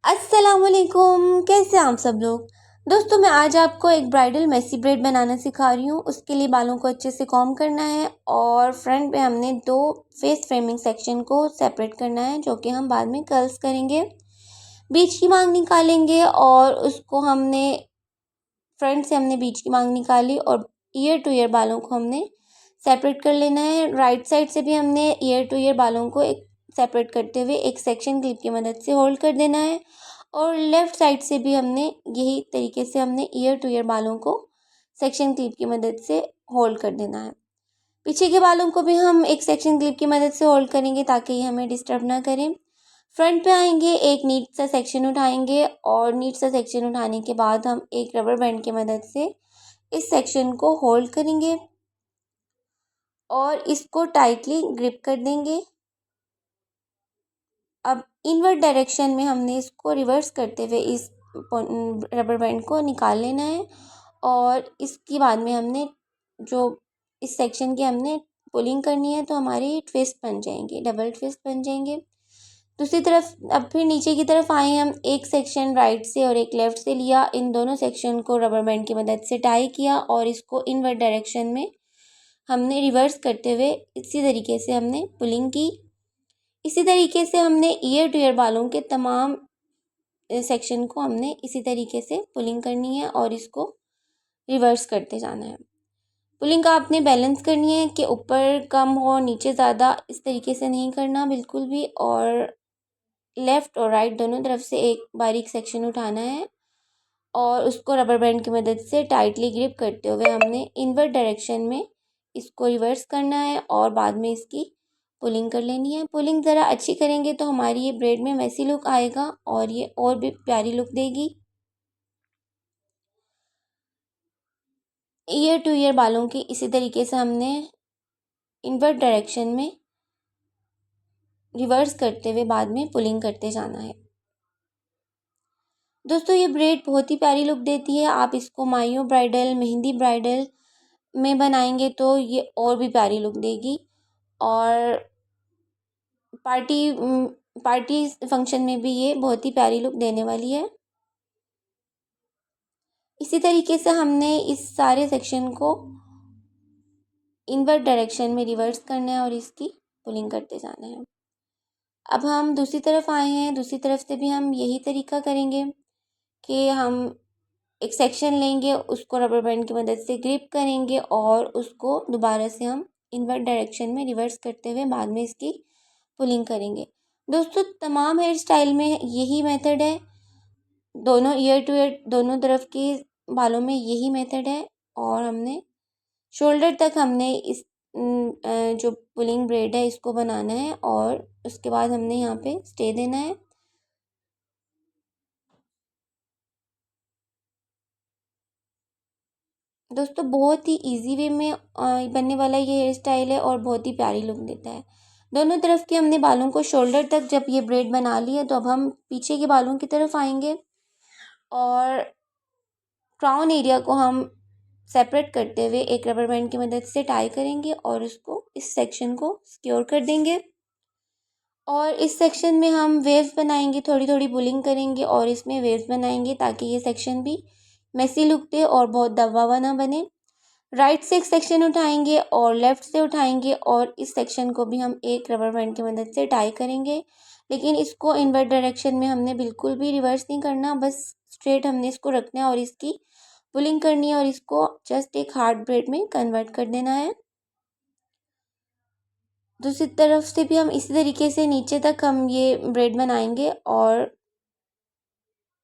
अस्सलामुअलैकुम, कैसे हैं आप सब लोग। दोस्तों मैं आज आपको एक ब्राइडल मेसी ब्रेड बनाना सिखा रही हूँ। उसके लिए बालों को अच्छे से कॉम्ब करना है और फ्रंट पे हमने दो फेस फ्रेमिंग सेक्शन को सेपरेट करना है, जो कि हम बाद में कर्ल्स करेंगे। बीच की मांग निकालेंगे और उसको हमने फ्रंट से हमने बीच की मांग निकाली और ईयर टू ईयर बालों को हमने सेपरेट कर लेना है। राइट साइड से भी हमने ईयर टू ईयर बालों को एक सेपरेट करते हुए एक सेक्शन क्लिप की मदद से होल्ड कर देना है और लेफ़्ट साइड से भी हमने यही तरीके से हमने ईयर टू ईयर बालों को सेक्शन क्लिप की मदद से होल्ड कर देना है। पीछे के बालों को भी हम एक सेक्शन क्लिप की मदद से होल्ड करेंगे ताकि ये हमें डिस्टर्ब ना करें। फ्रंट पे आएंगे, एक नीट सा सेक्शन उठाएंगे और नीट सा सेक्शन उठाने के बाद हम एक रबर बैंड की मदद से इस सेक्शन को होल्ड करेंगे और इसको टाइटली ग्रिप कर देंगे। अब इनवर्ट डायरेक्शन में हमने इसको रिवर्स करते हुए इस रबर बैंड को निकाल लेना है और इसके बाद में हमने जो इस सेक्शन की हमने पुलिंग करनी है, तो हमारे ट्विस्ट बन जाएंगे, डबल ट्विस्ट बन जाएंगे। दूसरी तरफ अब फिर नीचे की तरफ आए, हम एक सेक्शन राइट से और एक लेफ़्ट से लिया, इन दोनों सेक्शन को रबर बैंड की मदद से टाई किया और इसको इनवर्ट डायरेक्शन में हमने रिवर्स करते हुए इसी तरीके से हमने पुलिंग की। इसी तरीके से हमने ईयर टू ईयर बालों के तमाम सेक्शन को हमने इसी तरीके से पुलिंग करनी है और इसको रिवर्स करते जाना है। पुलिंग का आपने बैलेंस करनी है कि ऊपर कम हो नीचे ज़्यादा, इस तरीके से नहीं करना बिल्कुल भी। और लेफ़्ट और राइट दोनों तरफ से एक बारीक सेक्शन उठाना है और उसको रबर बैंड की मदद से टाइटली ग्रिप करते हुए हमने इनवर्ट डायरेक्शन में इसको रिवर्स करना है और बाद में इसकी पुलिंग कर लेनी है। पुलिंग ज़रा अच्छी करेंगे तो हमारी ये ब्रेड में वैसी लुक आएगा और ये और भी प्यारी लुक देगी। ईयर टू ईयर बालों की इसी तरीके से हमने इनवर्ट डायरेक्शन में रिवर्स करते हुए बाद में पुलिंग करते जाना है। दोस्तों ये ब्रेड बहुत ही प्यारी लुक देती है। आप इसको मायो ब्राइडल, मेहंदी ब्राइडल में बनाएंगे तो ये और भी प्यारी लुक देगी और पार्टी पार्टी फंक्शन में भी ये बहुत ही प्यारी लुक देने वाली है। इसी तरीके से हमने इस सारे सेक्शन को इनवर्ट डायरेक्शन में रिवर्स करना है और इसकी पुलिंग करते जाना है। अब हम दूसरी तरफ आए हैं, दूसरी तरफ से भी हम यही तरीका करेंगे कि हम एक सेक्शन लेंगे, उसको रबर बैंड की मदद से ग्रिप करेंगे और उसको दोबारा से हम इनवर्ट डायरेक्शन में रिवर्स करते हुए बाद में इसकी पुलिंग करेंगे। दोस्तों तमाम हेयर स्टाइल में यही मेथड है, दोनों ईयर टू ईयर दोनों तरफ के बालों में यही मेथड है। और हमने शोल्डर तक हमने इस जो पुलिंग ब्रेड है इसको बनाना है और उसके बाद हमने यहाँ पे स्टे देना है। दोस्तों बहुत ही इजी वे में बनने वाला ये हेयर स्टाइल है और बहुत ही प्यारी लुक देता है। दोनों तरफ के हमने बालों को शोल्डर तक जब ये ब्रेड बना ली है, तो अब हम पीछे के बालों की तरफ आएंगे और क्राउन एरिया को हम सेपरेट करते हुए एक रबर बैंड की मदद से टाई करेंगे और उसको इस सेक्शन को सिक्योर कर देंगे। और इस सेक्शन में हम वेव्स बनाएंगे, थोड़ी थोड़ी पुलिंग करेंगे और इसमें वेव्स बनाएंगे ताकि ये सेक्शन भी मेसी लुक दे और बहुत दबा हुआ ना बने। राइट से एक सेक्शन उठाएंगे और लेफ़्ट से उठाएंगे और इस सेक्शन को भी हम एक रबर बैंड की मदद से टाई करेंगे, लेकिन इसको इनवर्ट डायरेक्शन में हमने बिल्कुल भी रिवर्स नहीं करना, बस स्ट्रेट हमने इसको रखना है और इसकी पुलिंग करनी है और इसको जस्ट एक हार्ड ब्रेड में कन्वर्ट कर देना है। दूसरी तरफ से भी हम इसी तरीके से नीचे तक हम ये ब्रेड बनाएंगे और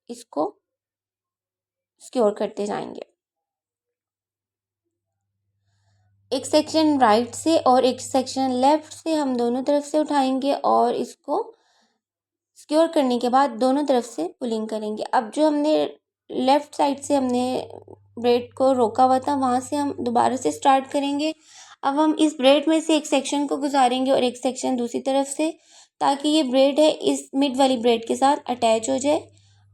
इसको सिक्योर करते जाएंगे। एक सेक्शन राइट से और एक सेक्शन लेफ़्ट से हम दोनों तरफ से उठाएंगे और इसको सिक्योर करने के बाद दोनों तरफ से पुलिंग करेंगे। अब जो हमने लेफ़्ट साइड से हमने ब्रेड को रोका हुआ था, वहाँ से हम दोबारा से स्टार्ट करेंगे। अब हम इस ब्रेड में से एक सेक्शन को गुजारेंगे और एक सेक्शन दूसरी तरफ से, ताकि ये ब्रेड है इस मिड वाली ब्रेड के साथ अटैच हो जाए।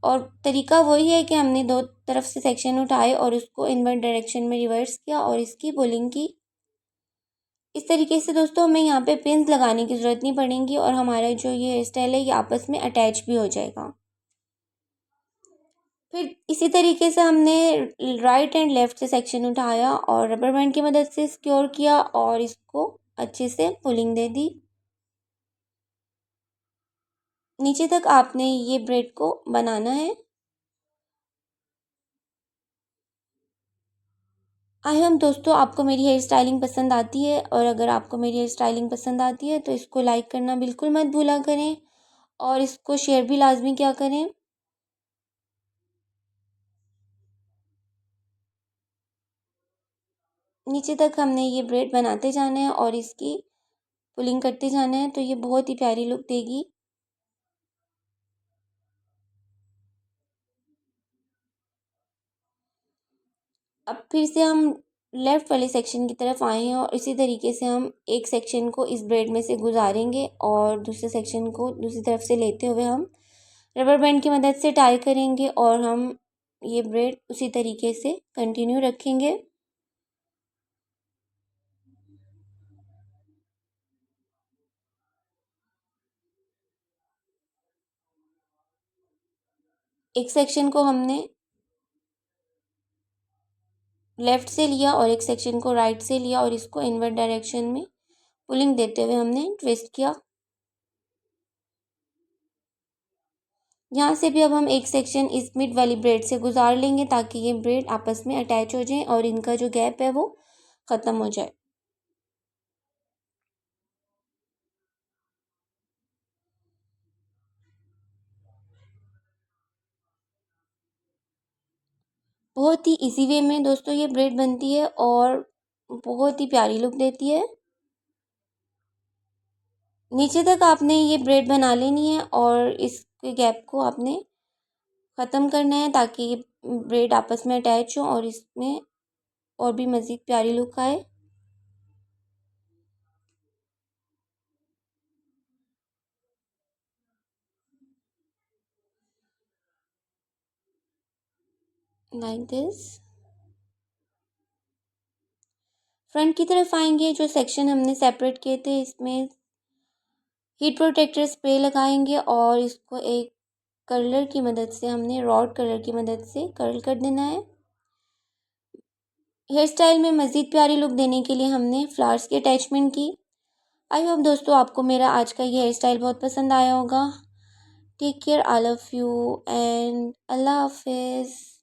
और तरीका वही है कि हमने दो तरफ से सेक्शन उठाए और उसको इनवर्ट डायरेक्शन में रिवर्स किया और इसकी पुलिंग की। इस तरीके से दोस्तों हमें यहाँ पे पिन्स लगाने की ज़रूरत नहीं पड़ेगी और हमारा जो ये हेयर स्टाइल है ये आपस में अटैच भी हो जाएगा। फिर इसी तरीके से हमने राइट एंड लेफ्ट से सेक्शन उठाया और रबर बैंड की मदद से सिक्योर किया और इसको अच्छे से पुलिंग दे दी। नीचे तक आपने ये ब्रेड को बनाना है। आई होप दोस्तों आपको मेरी हेयर स्टाइलिंग पसंद आती है, और अगर आपको मेरी हेयर स्टाइलिंग पसंद आती है तो इसको लाइक करना बिल्कुल मत भूला करें और इसको शेयर भी लाजमी क्या करें। नीचे तक हमने ये ब्रेड बनाते जाना है और इसकी पुलिंग करते जाना है, तो ये बहुत ही प्यारी लुक देगी। अब फिर से हम लेफ़्ट वाले सेक्शन की तरफ आए हैं और इसी तरीके से हम एक सेक्शन को इस ब्रेड में से गुजारेंगे और दूसरे सेक्शन को दूसरी तरफ से लेते हुए हम रबर बैंड की मदद से टाई करेंगे और हम ये ब्रेड उसी तरीके से कंटिन्यू रखेंगे। एक सेक्शन को हमने लेफ़्ट से लिया और एक सेक्शन को राइट से लिया और इसको इनवर्ट डायरेक्शन में पुलिंग देते हुए हमने ट्विस्ट किया। यहाँ से भी अब हम एक सेक्शन इस मिड वाली ब्रेड से गुजार लेंगे ताकि ये ब्रेड आपस में अटैच हो जाए और इनका जो गैप है वो ख़त्म हो जाए। बहुत ही इजी वे में दोस्तों ये ब्रेड बनती है और बहुत ही प्यारी लुक देती है। नीचे तक आपने ये ब्रेड बना लेनी है और इसके गैप को आपने ख़त्म करना है ताकि ये ब्रेड आपस में अटैच हो और इसमें और भी मज़ीद प्यारी लुक आए। Like this. फ्रंट की तरफ आएंगे, जो सेक्शन हमने सेपरेट किए थे इसमें हीट प्रोटेक्टर स्प्रे लगाएंगे और इसको एक कर्लर की मदद से हमने रॉड कर्लर की मदद से कर्ल कर देना है। हेयर स्टाइल में मज़ीद प्यारी लुक देने के लिए हमने फ्लावर्स की अटैचमेंट की। आई होप दोस्तों आपको मेरा आज का ये हेयर स्टाइल बहुत पसंद आया होगा। Take care, I love you and अल्लाह हाफिज़।